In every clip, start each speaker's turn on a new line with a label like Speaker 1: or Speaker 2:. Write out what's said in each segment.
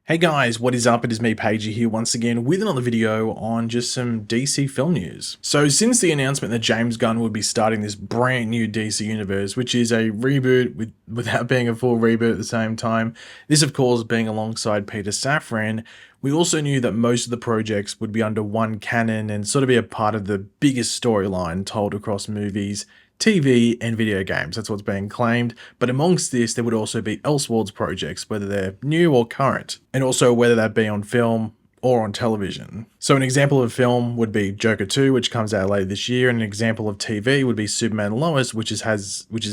Speaker 1: Hey guys, what is up? It is me, Pagey, here once again with another video on just some DC film news. So since the announcement that James Gunn would be starting this brand new DC universe, which is a reboot without being a full reboot at the same time, this of course being alongside Peter Safran, we also knew that most of the projects would be under one canon and sort of be a part of the biggest storyline told across movies, TV, and video games. That's what's being claimed. But amongst this, there would also be Elseworlds projects, whether they're new or current, and also whether that be on film or on television. So an example of film would be Joker 2, which comes out later this year, and an example of TV would be Superman Lois, which is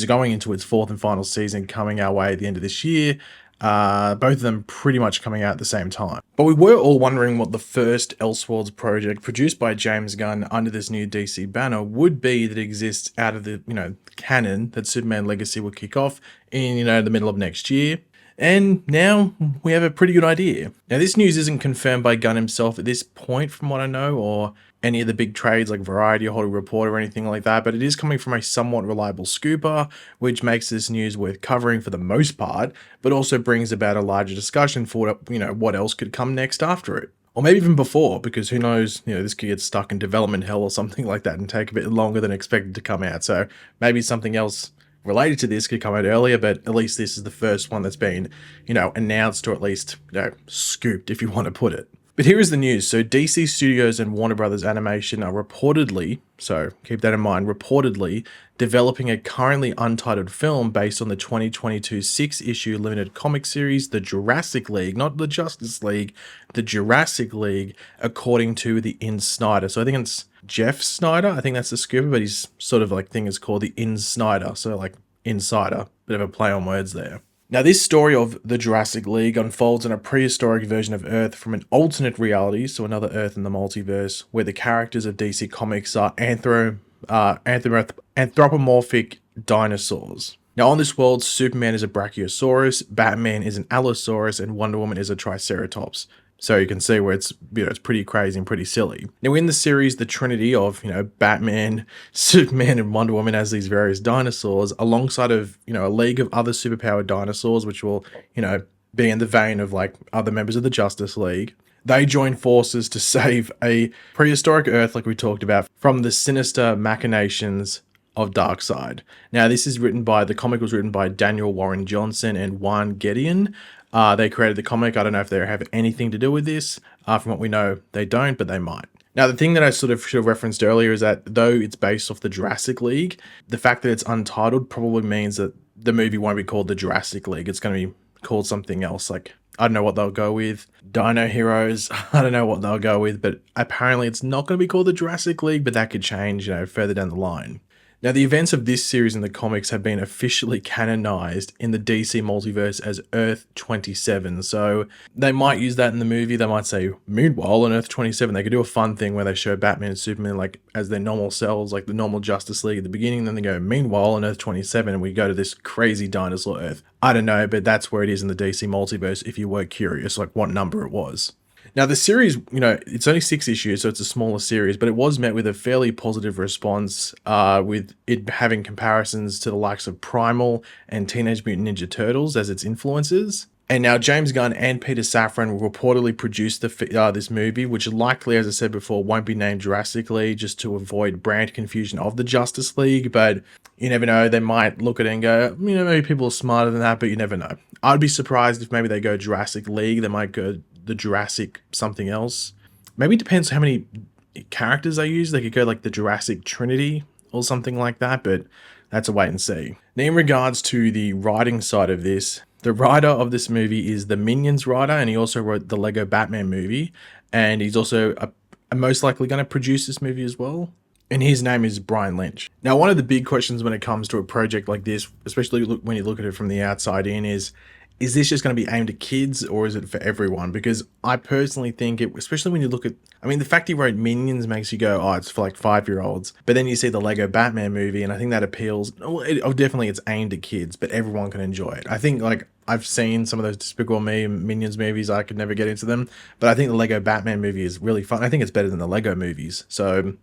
Speaker 1: going into its fourth and final season, coming our way at the end of this year. Both of them pretty much coming out at the same time. But we were all wondering what the first Elseworlds project produced by James Gunn under this new DC banner would be that exists out of the, canon that Superman Legacy will kick off in, the middle of next year. And now we have a pretty good idea. Now, this news isn't confirmed by Gunn himself at this point, from what I know, or any of the big trades like Variety or Hollywood Reporter or anything like that, but it is coming from a somewhat reliable scooper, which makes this news worth covering for the most part, but also brings about a larger discussion for what else could come next after it. Or maybe even before, because who knows, this could get stuck in development hell or something like that and take a bit longer than expected to come out. So maybe something else related to this could come out earlier, but at least this is the first one that's been, announced, or at least, scooped, if you want to put it. But here is the news. So DC Studios and Warner Brothers Animation are reportedly, so keep that in mind, reportedly developing a currently untitled film based on the 2022 six-issue limited comic series, The Jurassic League, not the Justice League, The Jurassic League, according to the In Snyder. So I think it's Jeff Snyder, I think that's the scooper, but his sort of thing is called the In Snyder, so like Insider, bit of a play on words there. Now, this story of the Jurassic League unfolds in a prehistoric version of Earth from an alternate reality, so another Earth in the multiverse, where the characters of DC Comics are anthropomorphic dinosaurs. Now, on this world, Superman is a Brachiosaurus, Batman is an Allosaurus, and Wonder Woman is a Triceratops. So you can see where it's pretty crazy and pretty silly. Now in the series, the trinity of, Batman, Superman, and Wonder Woman as these various dinosaurs, alongside of, a league of other superpowered dinosaurs, which will, be in the vein of other members of the Justice League. They join forces to save a prehistoric Earth, like we talked about, from the sinister machinations of Darkseid. Now, the comic was written by Daniel Warren Johnson and Juan Gedeon. They created the comic. I don't know if they have anything to do with this. From what we know, they don't, but they might. Now, the thing that I sort of should have referenced earlier is that though it's based off the Jurassic League, the fact that it's untitled probably means that the movie won't be called the Jurassic League. It's going to be called something else. I don't know what they'll go with. Dino Heroes. I don't know what they'll go with, but apparently it's not going to be called the Jurassic League, but that could change, further down the line. Now, the events of this series in the comics have been officially canonized in the DC multiverse as Earth 27. So they might use that in the movie. They might say, meanwhile, on Earth 27, they could do a fun thing where they show Batman and Superman as their normal selves, like the normal Justice League at the beginning. Then they go, meanwhile, on Earth 27, and we go to this crazy dinosaur Earth. I don't know, but that's where it is in the DC multiverse if you were curious, what number it was. Now, the series, it's only 6 issues, so it's a smaller series, but it was met with a fairly positive response, with it having comparisons to the likes of Primal and Teenage Mutant Ninja Turtles as its influences. And now James Gunn and Peter Safran will reportedly produce this movie, which likely, as I said before, won't be named Jurassic League just to avoid brand confusion of the Justice League. But you never know. They might look at it and go, maybe people are smarter than that, but you never know. I'd be surprised if maybe they go Jurassic League. They might go the Jurassic something else. Maybe it depends how many characters they use. They could go the Jurassic Trinity or something like that, but that's a wait and see. Now, in regards to the writing side of this, the writer of this movie is the Minions writer, and he also wrote the Lego Batman movie, and he's also most likely going to produce this movie as well. And his name is Brian Lynch. Now, one of the big questions when it comes to a project like this, especially when you look at it from the outside in, is this just going to be aimed at kids, or is it for everyone? Because I personally think especially when you look at, the fact he wrote Minions makes you go, oh, it's for 5-year-olds. But then you see the Lego Batman movie, and I think that appeals. Definitely it's aimed at kids, but everyone can enjoy it. I think I've seen some of those Despicable Me Minions movies. I could never get into them, but I think the Lego Batman movie is really fun. I think it's better than the Lego movies. So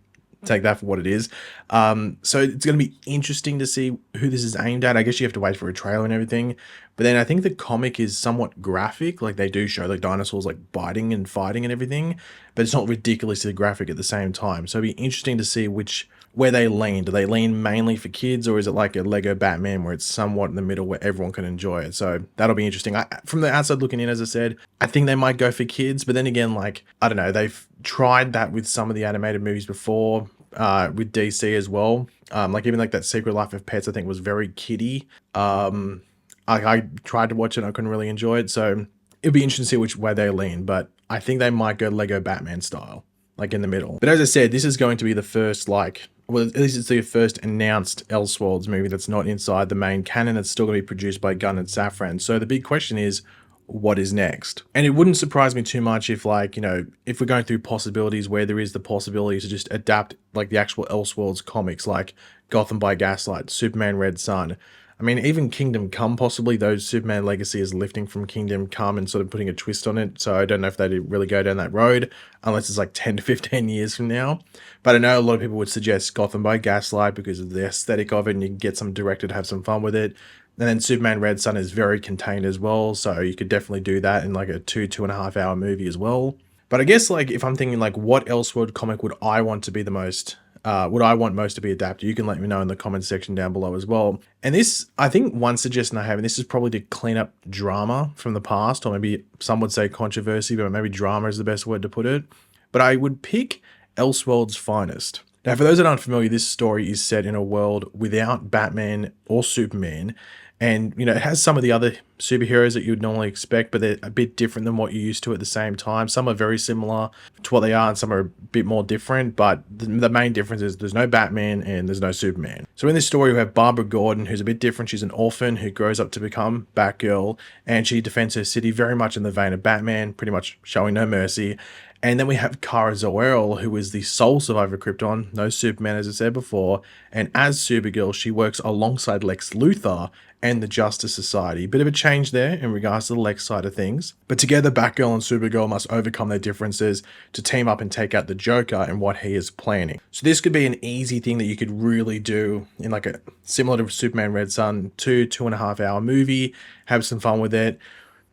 Speaker 1: take that for what it is. So it's going to be interesting to see who this is aimed at. I guess you have to wait for a trailer and everything, But then I think the comic is somewhat graphic. Like they do show the dinosaurs like biting and fighting and everything, but it's not ridiculously graphic at the same time. So it'd be interesting to see where they lean. Do they lean mainly for kids, or is it like a Lego Batman where it's somewhat in the middle where everyone can enjoy it? So that'll be interesting. From the outside looking in, as I said, I think they might go for kids, but then again, like, I don't know, they've tried that with some of the animated movies before, with DC as well. Like even like that Secret Life of Pets, I think was very kiddie. I tried to watch it, I couldn't really enjoy it, so it'd be interesting to see which way they lean, but I think they might go Lego Batman style, like in the middle. But as I said, this is going to be the first, like, well, at least it's the first announced Elseworlds movie that's not inside the main canon. It's still going to be produced by Gunn and Safran. So the big question is, what is next? And it wouldn't surprise me too much if, like, you know, if we're going through possibilities where there is the possibility to just adapt like the actual Elseworlds comics, like Gotham by Gaslight, Superman Red Sun. I mean, even Kingdom Come, possibly, though Superman Legacy is lifting from Kingdom Come and sort of putting a twist on it. So I don't know if they'd really go down that road, unless it's like 10 to 15 years from now. But I know a lot of people would suggest Gotham by Gaslight because of the aesthetic of it, and you can get some director to have some fun with it. And then Superman Red Sun is very contained as well, so you could definitely do that in like a 2.5 hour movie as well. But I guess, like, if I'm thinking like what Elseworld comic would I want to be the most, would I want most to be adapted, you can let me know in the comments section down below as well. And this, I think one suggestion I have, and this is probably to clean up drama from the past, or maybe some would say controversy, but maybe drama is the best word to put it. But I would pick Elseworld's Finest. Now, for those that aren't familiar, this story is set in a world without Batman or Superman. And, you know, it has some of the other superheroes that you would normally expect, but they're a bit different than what you're used to at the same time. Some are very similar to what they are, and some are a bit more different. But the main difference is there's no Batman and there's no Superman. So in this story, we have Barbara Gordon, who's a bit different. She's an orphan who grows up to become Batgirl, and she defends her city very much in the vein of Batman, pretty much showing no mercy. And then we have Kara Zor-El, who is the sole survivor of Krypton, no Superman, as I said before. And as Supergirl, she works alongside Lex Luthor and the Justice Society. Bit of a change there in regards to the Lex side of things. But together, Batgirl and Supergirl must overcome their differences to team up and take out the Joker and what he is planning. So this could be an easy thing that you could really do in like a similar to Superman Red Sun, 2.5 hour movie, have some fun with it.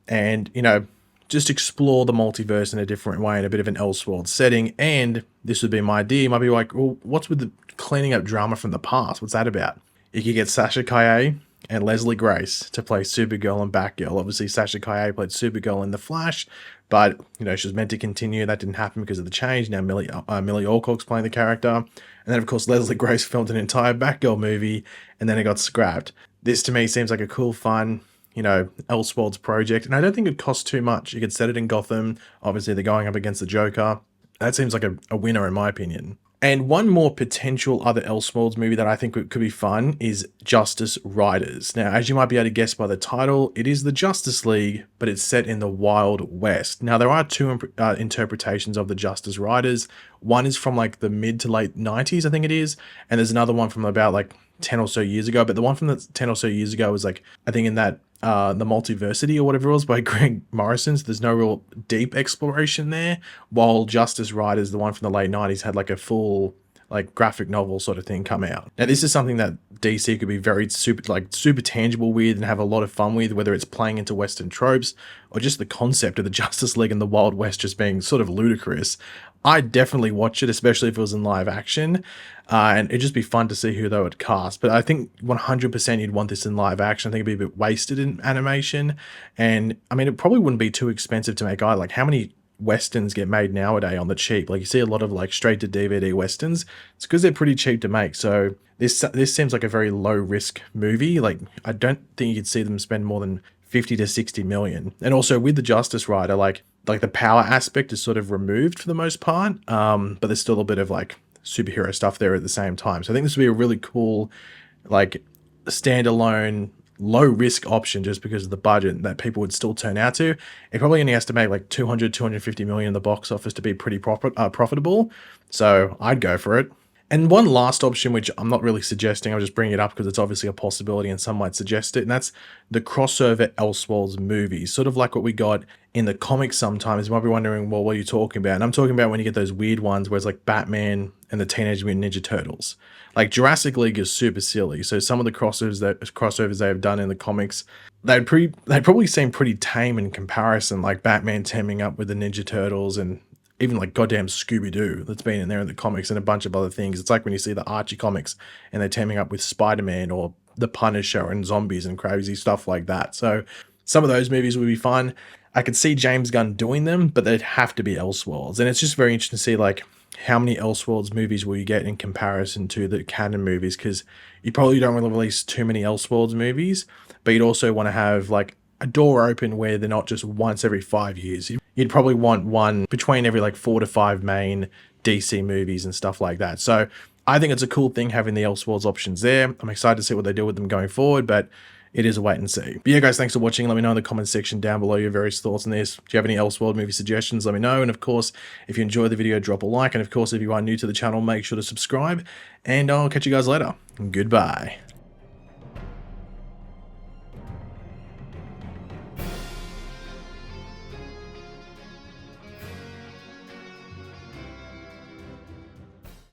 Speaker 1: And, you know, just explore the multiverse in a different way, in a bit of an Elseworld setting. And this would be my idea. You might be like, well, what's with the cleaning up drama from the past? What's that about? You could get Sasha Calle and Leslie Grace to play Supergirl and Batgirl. Obviously, Sasha Calle played Supergirl in The Flash, but, you know, she was meant to continue. That didn't happen because of the change. Now Millie Alcock's playing the character. And then, of course, Leslie Grace filmed an entire Batgirl movie, and then it got scrapped. This, to me, seems like a cool, fun, you know, Elseworlds project. And I don't think it costs too much. You could set it in Gotham. Obviously, they're going up against the Joker. That seems like a winner, in my opinion. And one more potential other Elseworlds movie that I think could be fun is Justice Riders. Now, as you might be able to guess by the title, it is the Justice League, but it's set in the Wild West. Now, there are two interpretations of the Justice Riders. One is from like the mid to late 90s, I think it is. And there's another one from about like 10 or so years ago. But the one from the 10 or so years ago was like, I think in that the Multiversity or whatever it was by Greg Morrison. So there's no real deep exploration there. While Justice Riders, the one from the late 90s, had like a full like graphic novel sort of thing come out. Now this is something that DC could be very super tangible with and have a lot of fun with, whether it's playing into Western tropes or just the concept of the Justice League and the Wild West just being sort of ludicrous. I'd definitely watch it, especially if it was in live action. And it'd just be fun to see who they would cast. But I think 100% you'd want this in live action. I think it'd be a bit wasted in animation. And I mean, it probably wouldn't be too expensive to make either. Like, how many Westerns get made nowadays on the cheap? Like, you see a lot of like straight to DVD Westerns. It's because they're pretty cheap to make. So this seems like a very low risk movie. Like, I don't think you could see them spend more than 50 to 60 million. And also with the Justice Rider, like the power aspect is sort of removed for the most part. But there's still a bit of like superhero stuff there at the same time. So I think this would be a really cool, like, standalone, low risk option just because of the budget that people would still turn out to. It probably only has to make like 250 million in the box office to be pretty profitable. So I'd go for it. And one last option, which I'm not really suggesting, I'll just bring it up because it's obviously a possibility and some might suggest it, and that's the crossover Elseworlds movies, sort of like what we got in the comics sometimes. You might be wondering, well, what are you talking about? And I'm talking about when you get those weird ones where it's like Batman and the Teenage Mutant Ninja Turtles. Like Jurassic League is super silly, so some of the crossovers they have done in the comics they'd probably seem pretty tame in comparison, like Batman teaming up with the Ninja Turtles and even like goddamn Scooby-Doo that's been in there in the comics and a bunch of other things. It's like when you see the Archie comics and they're teaming up with Spider-Man or the Punisher and zombies and crazy stuff like that. So some of those movies would be fun. I could see James Gunn doing them, but they'd have to be Elseworlds. And it's just very interesting to see like how many Elseworlds movies will you get in comparison to the canon movies, because you probably don't want to release too many Elseworlds movies, but you'd also want to have like a door open where they're not just once every 5 years. You'd probably want one between every like 4 to 5 main DC movies and stuff like that. So I think it's a cool thing having the Elseworlds options there. I'm excited to see what they do with them going forward, but it is a wait and see. But yeah, guys, thanks for watching. Let me know in the comment section down below your various thoughts on this. Do you have any Elseworld movie suggestions? Let me know. And of course, if you enjoyed the video, drop a like. And of course, if you are new to the channel, make sure to subscribe. And I'll catch you guys later. Goodbye.